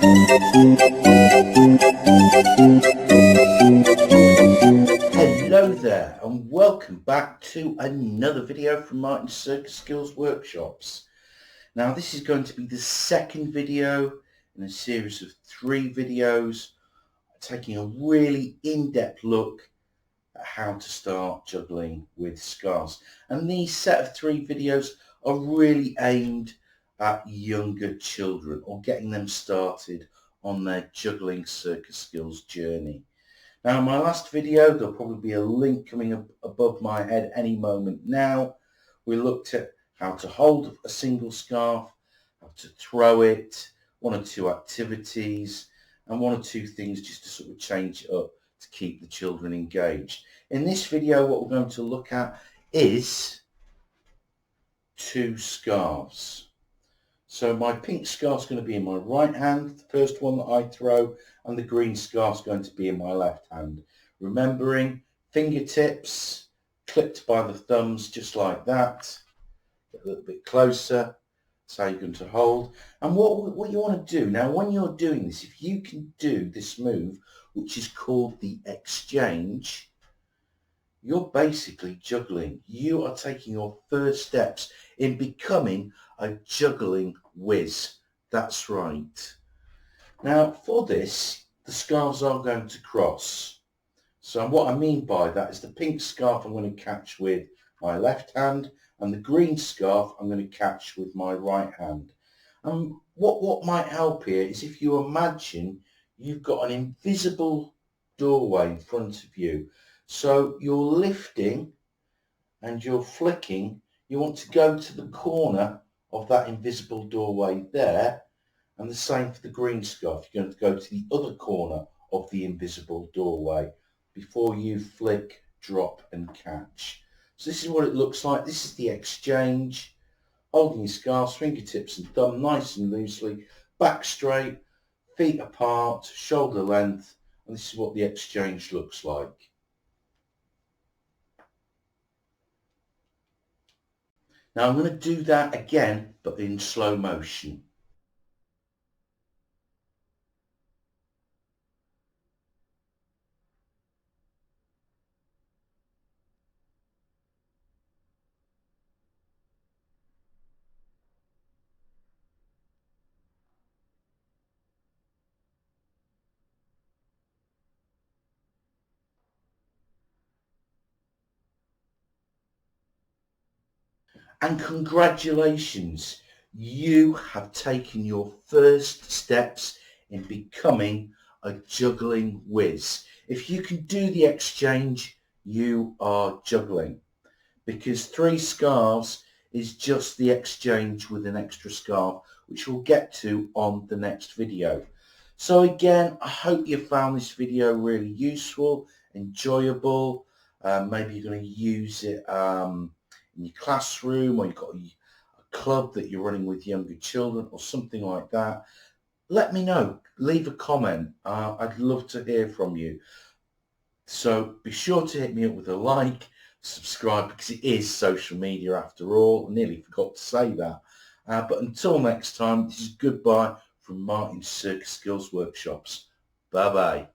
Hello there and welcome back to another video from Martin's Circus Skills Workshops. Now this is going to be the second video in a series of 3 videos taking a really in-depth look at how to start juggling with scarves. And these set of 3 videos are really aimed at younger children or getting them started on their juggling circus skills journey. Now in my last video, there'll probably be a link coming up above my head any moment now. We looked at how to hold a single scarf, how to throw it, 1 or 2 activities, and 1 or 2 things just to sort of change it up to keep the children engaged. In this video, what we're going to look at is 2 scarves. So my pink scarf is going to be in my right hand, the first one that I throw, and the green scarf is going to be in my left hand. Remembering fingertips clipped by the thumbs just like that. Get a little bit closer. That's how you're going to hold. And what you want to do, now when you're doing this, if you can do this move, which is called the exchange, you're basically juggling. You are taking your first steps in becoming a juggling whiz. That's right. Now for this, the scarves are going to cross. So what I mean by that is the pink scarf I'm going to catch with my left hand, and the green scarf I'm going to catch with my right hand. And what might help here is if you imagine you've got an invisible doorway in front of you. So you're lifting and you're flicking. You want to go to the corner of that invisible doorway there, and the same for the green scarf. You're going to go to the other corner of the invisible doorway before you flick, drop and catch. So this is what it looks like. This is the exchange. Holding your scarves, fingertips and thumb nice and loosely, back straight, feet apart, shoulder length, and this is what the exchange looks like. Now I'm going to do that again, but in slow motion. And congratulations, you have taken your first steps in becoming a juggling whiz. If you can do the exchange, you are juggling, because 3 scarves is just the exchange with an extra scarf, which we'll get to on the next video. So again, I hope you found this video really useful, enjoyable. Maybe you're going to use it in your classroom, or you've got a club that you're running with younger children or something like that. Let me know. Leave a comment. I'd love to hear from you. So be sure to hit me up with a like, subscribe, because it is social media after all. I nearly forgot to say that. But until next time, this is goodbye from Martin's Circus Skills Workshops. Bye-bye.